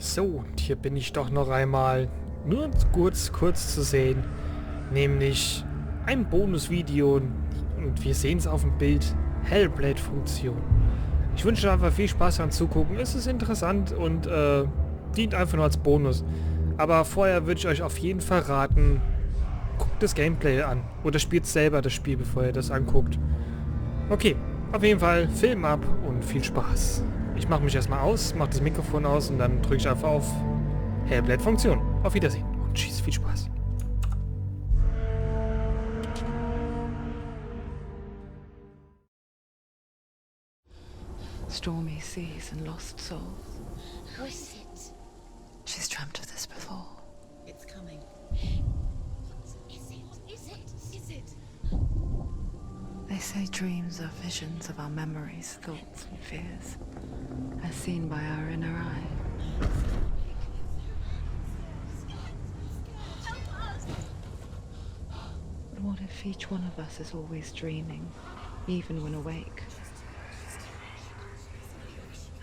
So, und hier bin ich doch noch einmal, nur kurz zu sehen, nämlich ein Bonusvideo und wir sehen es auf dem Bild, Hellblade-Funktion. Ich wünsche einfach viel Spaß beim Zugucken, es ist interessant und dient einfach nur als Bonus. Aber vorher würde ich euch auf jeden Fall raten, guckt das Gameplay an oder spielt selber das Spiel, bevor ihr das anguckt. Okay, auf jeden Fall Film ab und viel Spaß. Ich mache mich erstmal aus, mache das Mikrofon aus und dann drücke ich einfach auf Hellblade-Funktion. Auf Wiedersehen und tschüss, viel Spaß. Stormy seas and lost souls. Who is it? She's dreamt of this before. It's coming. Is it? Is it? Is it? They say dreams are visions of our memories, thoughts and fears, as seen by our inner eye. But what if each one of us is always dreaming, even when awake?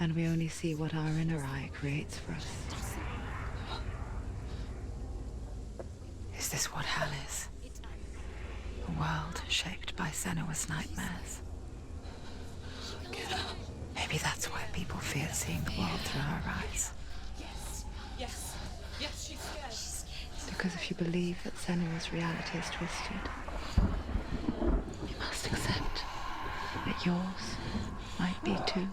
And we only see what our inner eye creates for us. Is this what hell is? A world shaped by Senua's nightmares. Maybe that's why people fear seeing the world through her eyes. Yes, she's scared. Because if you believe that Senua's reality is twisted, you must accept that yours might be too.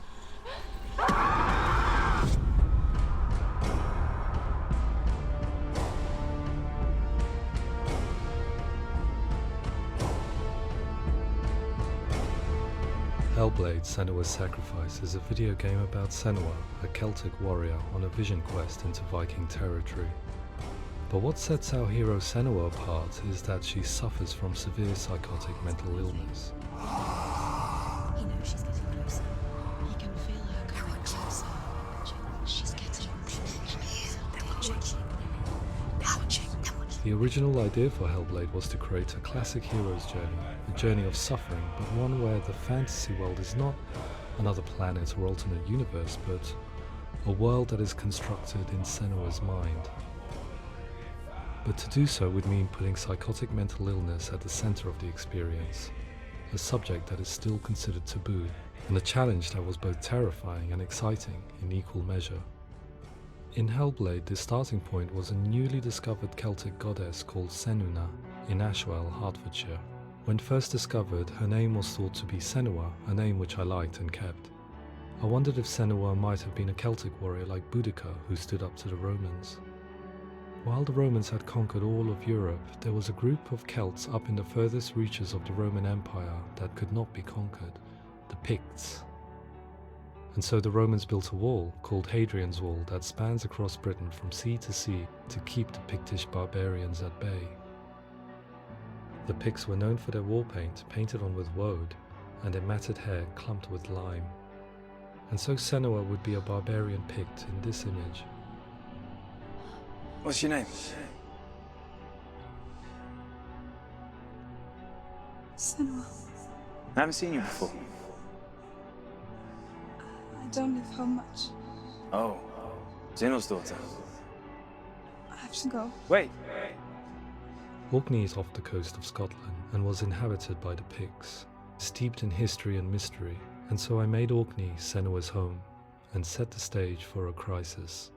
Hellblade, Senua Sacrifice is a video game about Senua, a Celtic warrior on a vision quest into Viking territory. But what sets our hero Senua apart is that she suffers from severe psychotic mental illness. He knows she's getting closer. He can feel her coming closer. She's getting closer. They're watching. The original idea for Hellblade was to create a classic hero's journey, a journey of suffering, but one where the fantasy world is not another planet or alternate universe, but a world that is constructed in Senua's mind. But to do so would mean putting psychotic mental illness at the center of the experience, a subject that is still considered taboo, and a challenge that was both terrifying and exciting in equal measure. In Hellblade, the starting point was a newly discovered Celtic goddess called Senuna in Ashwell, Hertfordshire. When first discovered, her name was thought to be Senua, a name which I liked and kept. I wondered if Senua might have been a Celtic warrior like Boudica who stood up to the Romans. While the Romans had conquered all of Europe, there was a group of Celts up in the furthest reaches of the Roman Empire that could not be conquered, the Picts. And so the Romans built a wall, called Hadrian's Wall, that spans across Britain from sea to sea to keep the Pictish barbarians at bay. The Picts were known for their war paint, painted on with woad, and their matted hair clumped with lime. And so Senua would be a barbarian Pict in this image. What's your name? Senua. I haven't seen you before. I don't live home much. Oh, Zeno's daughter. I have to go. Wait. Orkney is off the coast of Scotland and was inhabited by the Picts, steeped in history and mystery, and so I made Orkney Senua's home and set the stage for a crisis.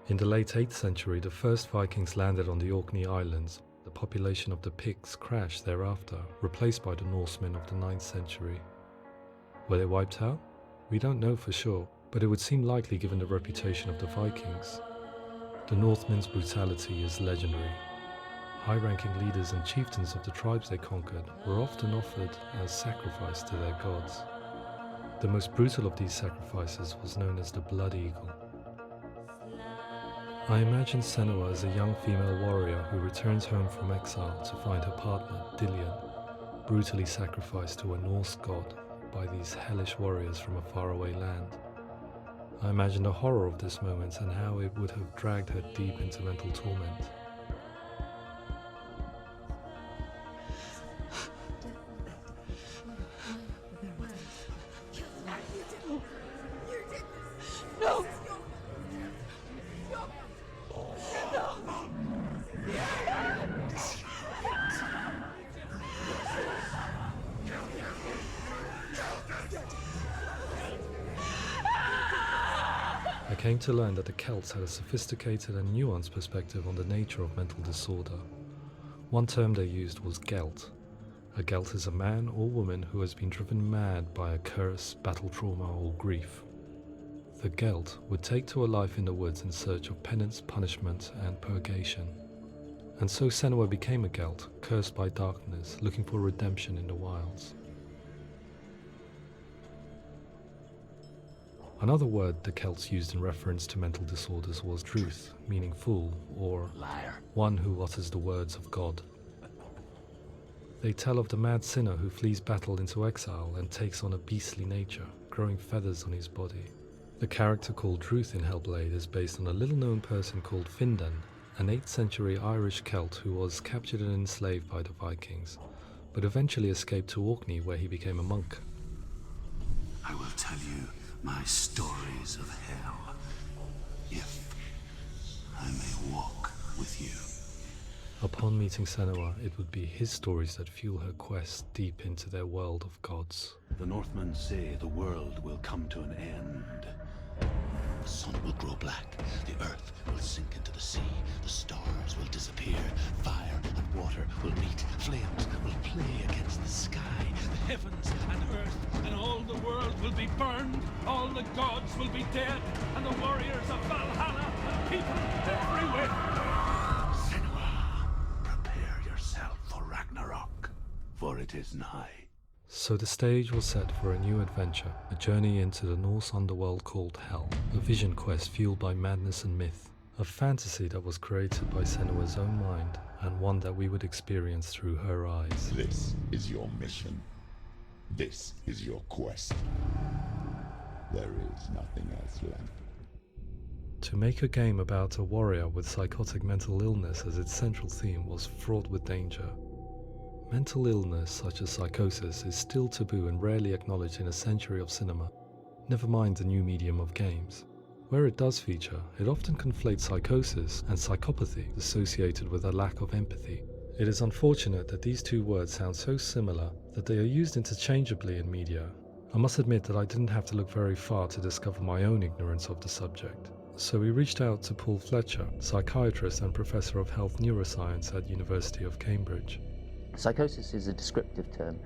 In the late 8th century, the first Vikings landed on the Orkney Islands. The population of the Picts crashed thereafter, replaced by the Norsemen of the 9th century. Were they wiped out? We don't know for sure, but it would seem likely given the reputation of the Vikings. The Northmen's brutality is legendary. High-ranking leaders and chieftains of the tribes they conquered were often offered as sacrifice to their gods. The most brutal of these sacrifices was known as the Blood Eagle. I imagine Senua as a young female warrior who returns home from exile to find her partner, Dillion, brutally sacrificed to a Norse god by these hellish warriors from a faraway land. I imagine the horror of this moment and how it would have dragged her deep into mental torment. I came to learn that the Celts had a sophisticated and nuanced perspective on the nature of mental disorder. One term they used was Gelt. A Gelt is a man or woman who has been driven mad by a curse, battle trauma, or grief. The Gelt would take to a life in the woods in search of penance, punishment, and purgation. And so Senua became a Gelt, cursed by darkness, looking for redemption in the wilds. Another word the Celts used in reference to mental disorders was truth, meaning fool, or liar, one who utters the words of God. They tell of the mad sinner who flees battle into exile and takes on a beastly nature, growing feathers on his body. The character called Truth in Hellblade is based on a little-known person called Findan, an 8th century Irish Celt who was captured and enslaved by the Vikings, but eventually escaped to Orkney where he became a monk. I will tell you my stories of hell, if I may walk with you. Upon meeting Senua, it would be his stories that fuel her quest deep into their world of gods. The Northmen say the world will come to an end. The sun will grow black, the earth will sink into the sea, the stars will disappear, fire and water will meet, flames will play against the sky, the heavens and earth and all the world will be burned, all the gods will be dead, and the warriors of Valhalla and people everywhere. Senua, prepare yourself for Ragnarok, for it is nigh. So the stage was set for a new adventure, a journey into the Norse underworld called Hell, a vision quest fueled by madness and myth, a fantasy that was created by Senua's own mind, and one that we would experience through her eyes. This is your mission. This is your quest. There is nothing else left. To make a game about a warrior with psychotic mental illness as its central theme was fraught with danger. Mental illness such as psychosis is still taboo and rarely acknowledged in a century of cinema, never mind the new medium of games. Where it does feature, it often conflates psychosis and psychopathy associated with a lack of empathy. It is unfortunate that these two words sound so similar that they are used interchangeably in media. I must admit that I didn't have to look very far to discover my own ignorance of the subject. So we reached out to Paul Fletcher, psychiatrist and professor of health neuroscience at University of Cambridge. Psychosis is a descriptive term,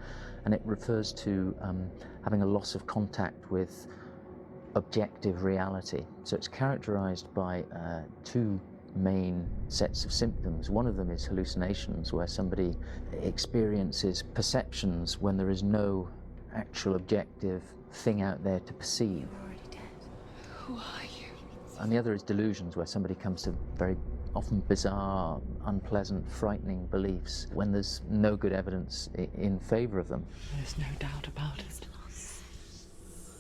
and it refers to having a loss of contact with objective reality. So it's characterized by two main sets of symptoms. One of them is hallucinations, where somebody experiences perceptions when there is no actual objective thing out there to perceive. You're already dead. Who are you? And the other is delusions, where somebody comes to very often bizarre, unpleasant, frightening beliefs when there's no good evidence in favor of them. There's no doubt about it.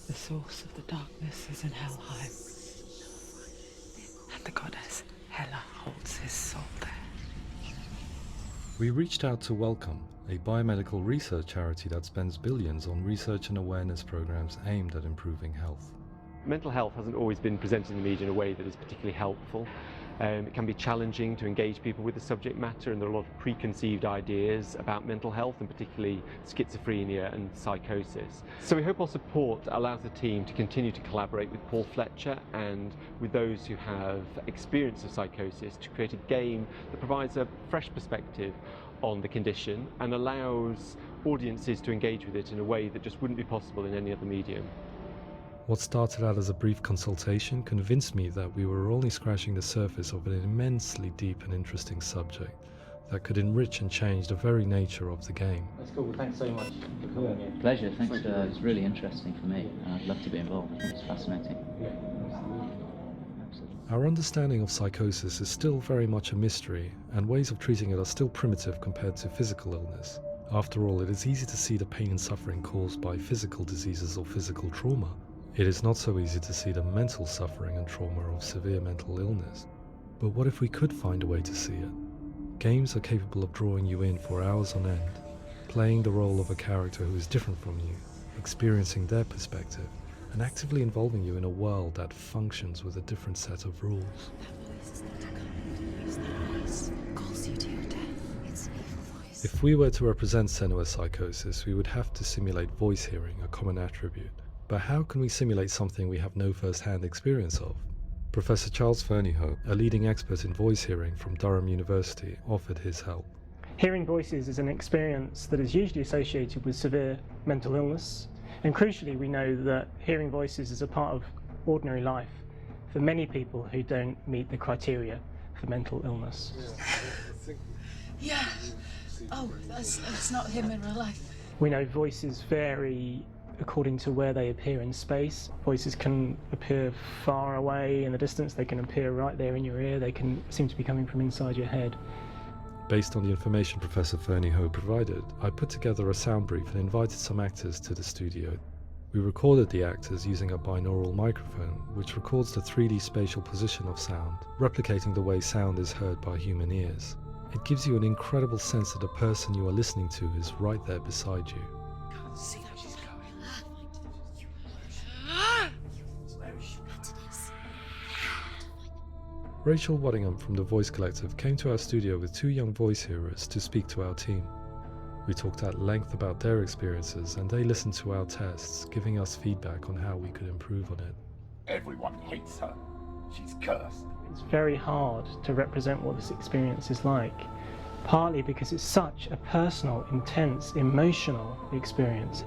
The source of the darkness is in Helheim. And the goddess Hela holds his soul there. We reached out to Welcome, a biomedical research charity that spends billions on research and awareness programs aimed at improving health. Mental health hasn't always been presented in the media in a way that is particularly helpful. It can be challenging to engage people with the subject matter, and there are a lot of preconceived ideas about mental health, and particularly schizophrenia and psychosis. So we hope our support allows the team to continue to collaborate with Paul Fletcher and with those who have experience of psychosis to create a game that provides a fresh perspective on the condition and allows audiences to engage with it in a way that just wouldn't be possible in any other medium. What started out as a brief consultation convinced me that we were only scratching the surface of an immensely deep and interesting subject that could enrich and change the very nature of the game. That's cool. Thanks so much for coming here. Pleasure. Thanks. It's really interesting for me. I'd love to be involved. It's fascinating. Absolutely. Our understanding of psychosis is still very much a mystery, and ways of treating it are still primitive compared to physical illness. After all, it is easy to see the pain and suffering caused by physical diseases or physical trauma. It is not so easy to see the mental suffering and trauma of severe mental illness. But what if we could find a way to see it? Games are capable of drawing you in for hours on end, playing the role of a character who is different from you, experiencing their perspective, and actively involving you in a world that functions with a different set of rules. That voice is not a kind. It's the voice calls you to your death. It's an evil voice. If we were to represent Senua's psychosis, we would have to simulate voice hearing, a common attribute. But how can we simulate something we have no first-hand experience of? Professor Charles Fernyhough, a leading expert in voice hearing from Durham University, offered his help. Hearing voices is an experience that is usually associated with severe mental illness, and crucially we know that hearing voices is a part of ordinary life for many people who don't meet the criteria for mental illness. Yeah. Oh, that's not him in real life. We know voices vary according to where they appear in space. Voices can appear far away in the distance, they can appear right there in your ear, they can seem to be coming from inside your head. Based on the information Professor Fernyhough provided, I put together a sound brief and invited some actors to the studio. We recorded the actors using a binaural microphone, which records the 3D spatial position of sound, replicating the way sound is heard by human ears. It gives you an incredible sense that the person you are listening to is right there beside you. Can't see how she's going. Rachel Waddingham from the Voice Collective came to our studio with 2 young voice hearers to speak to our team. We talked at length about their experiences and they listened to our tests, giving us feedback on how we could improve on it. Everyone hates her. She's cursed. It's very hard to represent what this experience is like, partly because it's such a personal, intense, emotional experience.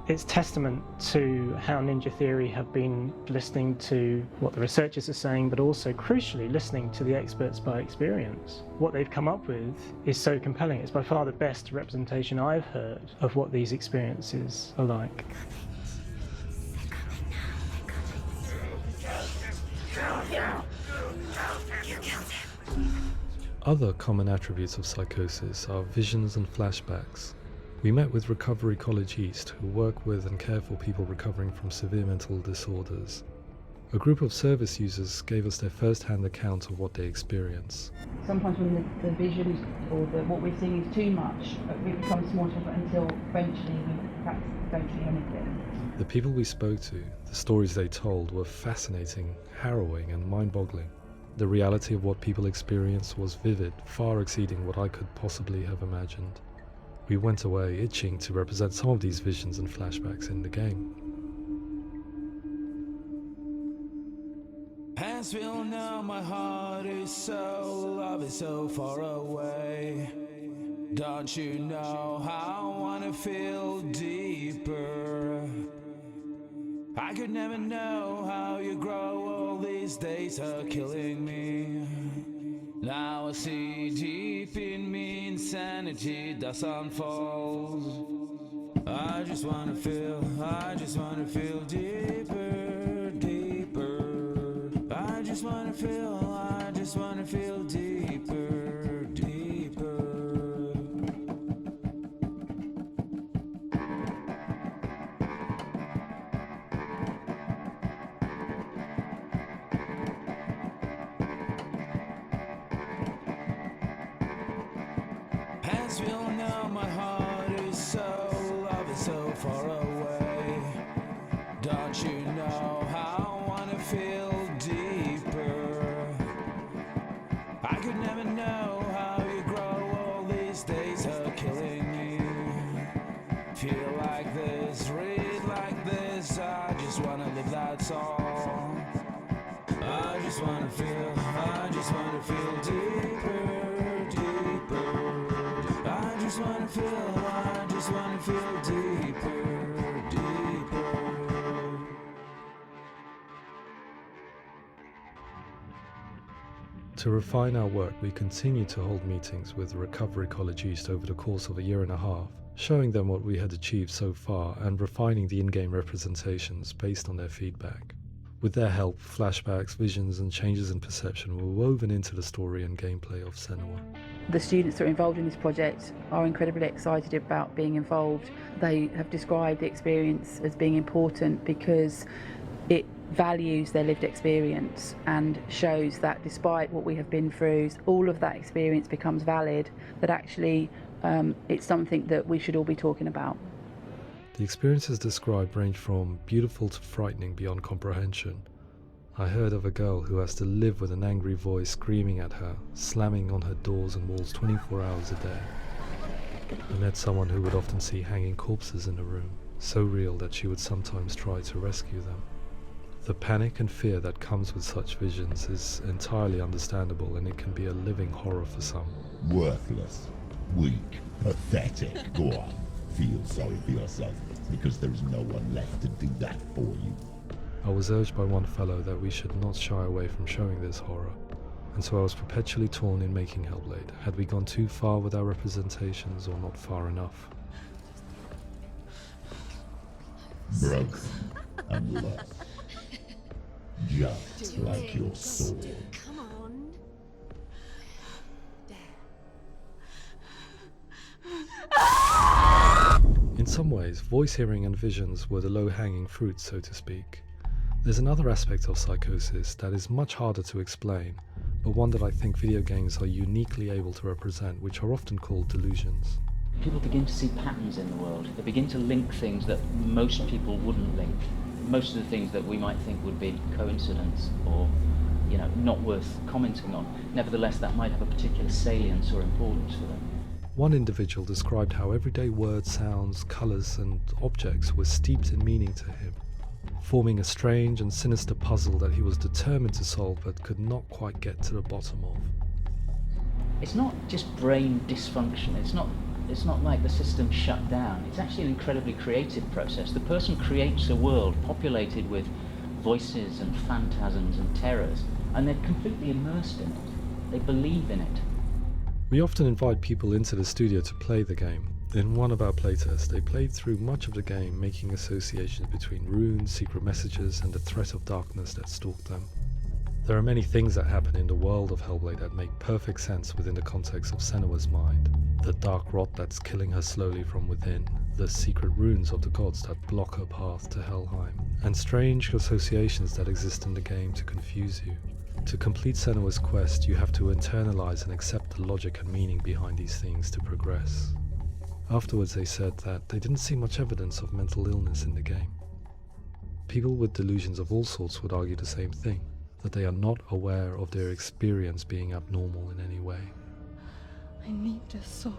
It's testament to how Ninja Theory have been listening to what the researchers are saying, but also crucially listening to the experts by experience. What they've come up with is so compelling. It's by far the best representation I've heard of what these experiences are like. Other common attributes of psychosis are visions and flashbacks. We met with Recovery College East, who work with and care for people recovering from severe mental disorders. A group of service users gave us their first-hand account of what they experience. Sometimes when the visions or what we're seeing is too much, it becomes more difficult until eventually we perhaps don't see anything. The people we spoke to, the stories they told, were fascinating, harrowing and mind-boggling. The reality of what people experience was vivid, far exceeding what I could possibly have imagined. We went away itching to represent some of these visions and flashbacks in the game. Hands will know my heart is so, love is so far away. Don't you know how I wanna feel deeper? I could never know how you grow, all these days are killing me. Now I see deep in me insanity does unfold. I just wanna feel deeper, deeper. I just wanna feel deeper, deeper. Hands will know my heart is so, love is so far away. Don't you know how I wanna feel deeper? I could never know how you grow, all these days are killing me. Feel like this, read like this, I just wanna live, that's all. I just wanna feel deeper, deeper. I just wanna feel deeper, deeper. To refine our work, we continue to hold meetings with Recovery College East over the course of a year and a half, showing them what we had achieved so far and refining the in-game representations based on their feedback. With their help, flashbacks, visions and changes in perception were woven into the story and gameplay of Senua. The students that are involved in this project are incredibly excited about being involved. They have described the experience as being important because it values their lived experience and shows that despite what we have been through, all of that experience becomes valid, that actually it's something that we should all be talking about. The experiences described range from beautiful to frightening beyond comprehension. I heard of a girl who has to live with an angry voice screaming at her, slamming on her doors and walls 24 hours a day. I met someone who would often see hanging corpses in a room. so real that she would sometimes try to rescue them. The panic and fear that comes with such visions is entirely understandable, and it can be a living horror for some. Worthless, weak, pathetic. Go on, feel sorry for yourself, because there is no one left to do that for you. I was urged by one fellow that we should not shy away from showing this horror, and so I was perpetually torn in making Hellblade. Had we gone too far with our representations, or not far enough? Broken and lost, just like your soul. Come on. In some ways, voice hearing and visions were the low-hanging fruit, so to speak. There's another aspect of psychosis that is much harder to explain, but one that I think video games are uniquely able to represent, which are often called delusions. People begin to see patterns in the world. They begin to link things that most people wouldn't link. Most of the things that we might think would be coincidence or, not worth commenting on. Nevertheless, that might have a particular salience or importance for them. One individual described how everyday words, sounds, colours and objects were steeped in meaning to him, forming a strange and sinister puzzle that he was determined to solve but could not quite get to the bottom of. It's not just brain dysfunction. It's not like the system shut down. It's actually an incredibly creative process. The person creates a world populated with voices and phantasms and terrors, and they're completely immersed in it. They believe in it. We often invite people into the studio to play the game. In one of our playtests, they played through much of the game, making associations between runes, secret messages, and the threat of darkness that stalked them. There are many things that happen in the world of Hellblade that make perfect sense within the context of Senua's mind. The dark rot that's killing her slowly from within, the secret runes of the gods that block her path to Helheim, and strange associations that exist in the game to confuse you. To complete Senua's quest, you have to internalize and accept the logic and meaning behind these things to progress. Afterwards they said that they didn't see much evidence of mental illness in the game. People with delusions of all sorts would argue the same thing, that they are not aware of their experience being abnormal in any way. I need this sword.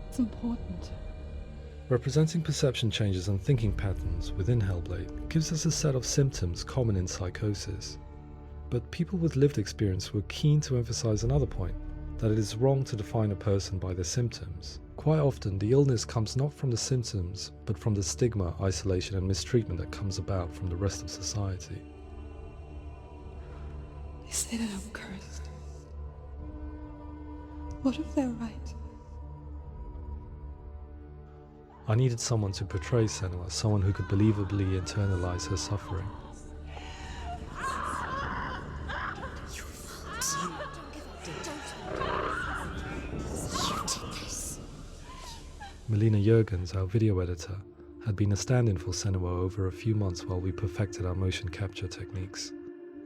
It's important. Representing perception changes and thinking patterns within Hellblade gives us a set of symptoms common in psychosis. But people with lived experience were keen to emphasize another point, that it is wrong to define a person by their symptoms. Quite often, the illness comes not from the symptoms, but from the stigma, isolation and mistreatment that comes about from the rest of society. They say that I'm cursed. What if they're right? I needed someone to portray Senua, someone who could believably internalize her suffering. Melina Jurgens, our video editor, had been a stand-in for Senua over a few months while we perfected our motion capture techniques.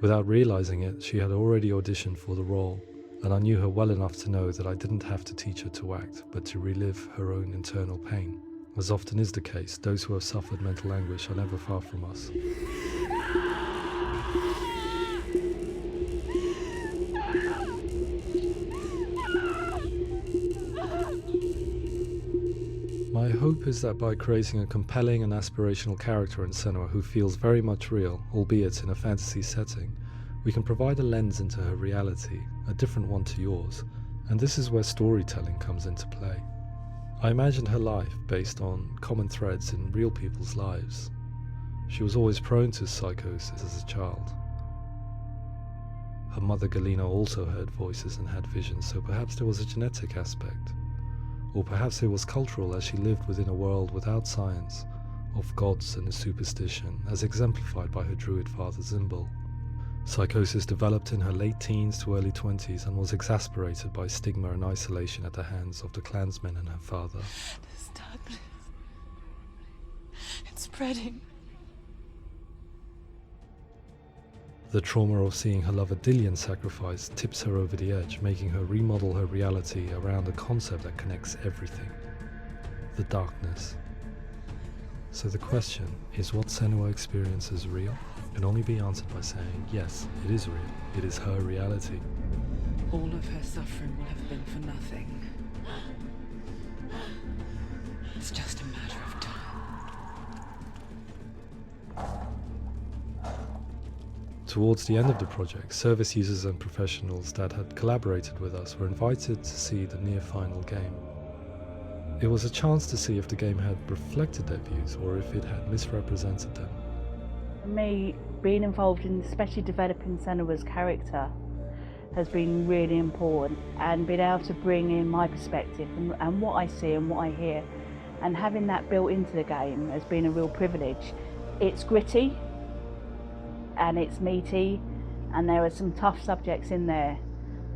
Without realizing it, she had already auditioned for the role, and I knew her well enough to know that I didn't have to teach her to act, but to relive her own internal pain. As often is the case, those who have suffered mental anguish are never far from us. My hope is that by creating a compelling and aspirational character in Senua who feels very much real, albeit in a fantasy setting, we can provide a lens into her reality, a different one to yours, and this is where storytelling comes into play. I imagined her life based on common threads in real people's lives. She was always prone to psychosis as a child. Her mother Galina also heard voices and had visions, so perhaps there was a genetic aspect. Or perhaps it was cultural, as she lived within a world without science, of gods and a superstition, as exemplified by her druid father Zimbal. Psychosis developed in her late teens to early 20s and was exacerbated by stigma and isolation at the hands of the clansmen and her father. This darkness. It's spreading. The trauma of seeing her lover Dillion sacrificed tips her over the edge, making her remodel her reality around a concept that connects everything: the darkness. So the question, is what Senua experiences real? Can only be answered by saying, yes, it is real. It is her reality. All of her suffering will have been for nothing. It's just a matter of time. Towards the end of the project, service users and professionals that had collaborated with us were invited to see the near final game. It was a chance to see if the game had reflected their views or if it had misrepresented them. For me, being involved in especially developing Senua's character has been really important, and being able to bring in my perspective and what I see and what I hear, and having that built into the game has been a real privilege. It's gritty and it's meaty, and there are some tough subjects in there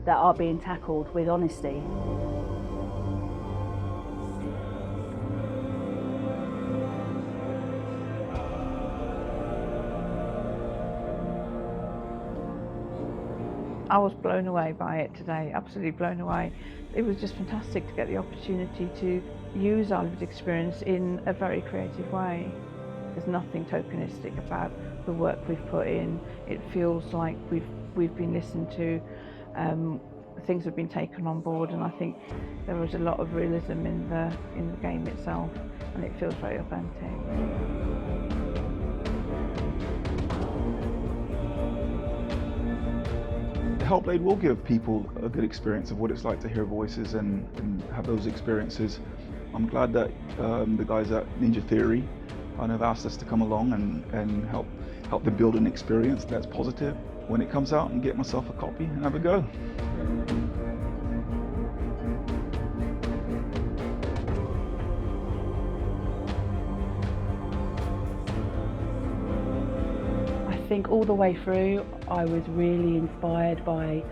that are being tackled with honesty. I was blown away by it today, absolutely blown away. It was just fantastic to get the opportunity to use our lived experience in a very creative way. There's nothing tokenistic about the work we've put in. It feels like we've been listened to, things have been taken on board, and I think there was a lot of realism in the game itself, and it feels very authentic. Hellblade will give people a good experience of what it's like to hear voices and have those experiences. I'm glad that the guys at Ninja Theory kind of asked us to come along and help them build an experience that's positive when it comes out, and get myself a copy and have a go. I think all the way through I was really inspired by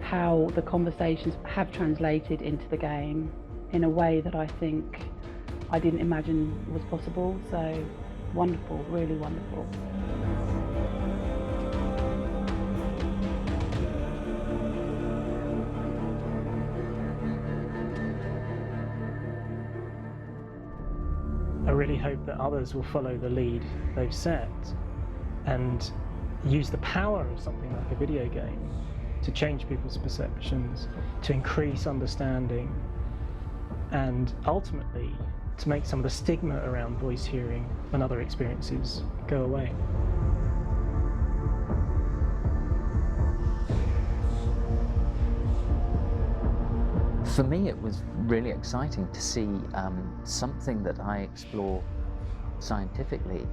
how the conversations have translated into the game in a way that I think I didn't imagine was possible. So wonderful, really wonderful. I really hope that others will follow the lead they've set and use the power of something like a video game to change people's perceptions, to increase understanding, and ultimately to make some of the stigma around voice hearing and other experiences go away. For me, it was really exciting to see something that I explore scientifically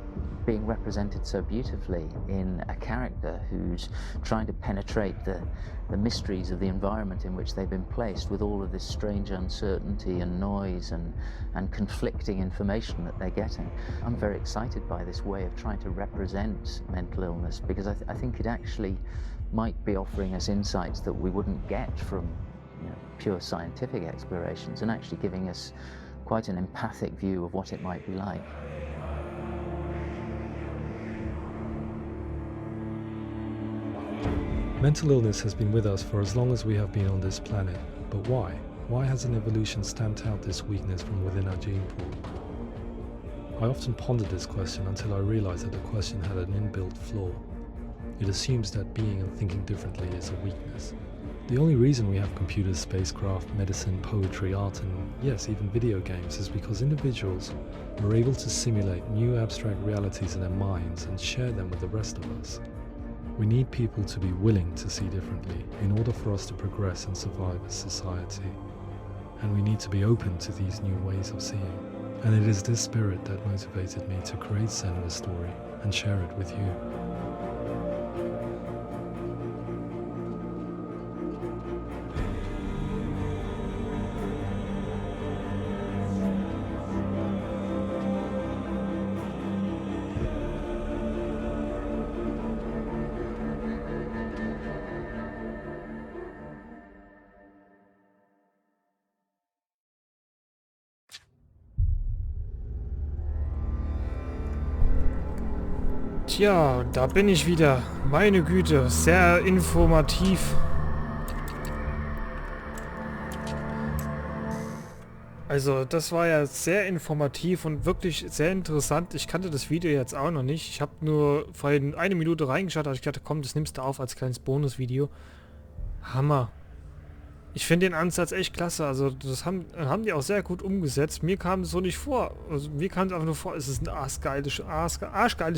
being represented so beautifully in a character who's trying to penetrate the mysteries of the environment in which they've been placed, with all of this strange uncertainty and noise and conflicting information that they're getting. I'm very excited by this way of trying to represent mental illness, because I think it actually might be offering us insights that we wouldn't get from pure scientific explorations, and actually giving us quite an empathic view of what it might be like. Mental illness has been with us for as long as we have been on this planet, but why? Why hasn't evolution stamped out this weakness from within our gene pool? I often pondered this question until I realized that the question had an inbuilt flaw. It assumes that being and thinking differently is a weakness. The only reason we have computers, spacecraft, medicine, poetry, art, and yes, even video games is because individuals are able to simulate new abstract realities in their minds and share them with the rest of us. We need people to be willing to see differently in order for us to progress and survive as society. And we need to be open to these new ways of seeing. And it is this spirit that motivated me to create Senua's story and share it with you. Tja, da bin ich wieder. Meine Güte, sehr informativ. Also, das war ja sehr informativ und wirklich sehr interessant. Ich kannte das Video jetzt auch noch nicht. Ich habe nur vorhin eine Minute reingeschaut, aber ich dachte, komm, das nimmst du auf als kleines Bonusvideo. Hammer. Ich finde den Ansatz echt klasse. Also das haben die auch sehr gut umgesetzt. Mir kam es so nicht vor. Also mir kam es einfach nur vor, es ist ein arschgeiles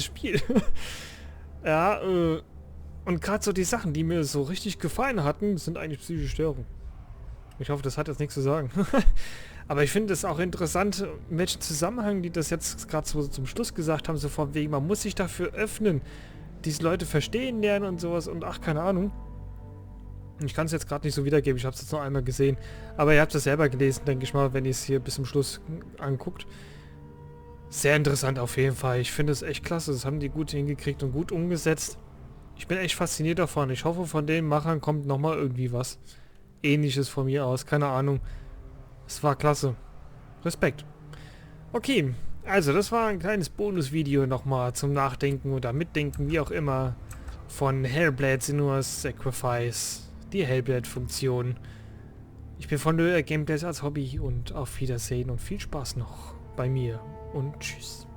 Spiel. Ja, und gerade so die Sachen, die mir so richtig gefallen hatten, sind eigentlich psychische Störungen. Ich hoffe, das hat jetzt nichts zu sagen. Aber ich finde es auch interessant, in welchem Zusammenhang die das jetzt gerade so zum Schluss gesagt haben, so von wegen, man muss sich dafür öffnen, diese Leute verstehen lernen und sowas und ach, keine Ahnung. Ich kann es jetzt gerade nicht so wiedergeben, ich habe es jetzt noch einmal gesehen. Aber ihr habt es selber gelesen, denke ich mal, wenn ihr es hier bis zum Schluss anguckt. Sehr interessant auf jeden Fall. Ich finde es echt klasse. Das haben die gut hingekriegt und gut umgesetzt. Ich bin echt fasziniert davon. Ich hoffe, von den Machern kommt nochmal irgendwie was Ähnliches von mir aus. Keine Ahnung. Es war klasse. Respekt. Okay, also das war ein kleines Bonusvideo nochmal zum Nachdenken oder Mitdenken, wie auch immer, von Hellblade, Senua Sacrifice, die Hellblade-Funktion. Ich bin von Löher Gameplays als Hobby und auf Wiedersehen und viel Spaß noch bei mir und tschüss.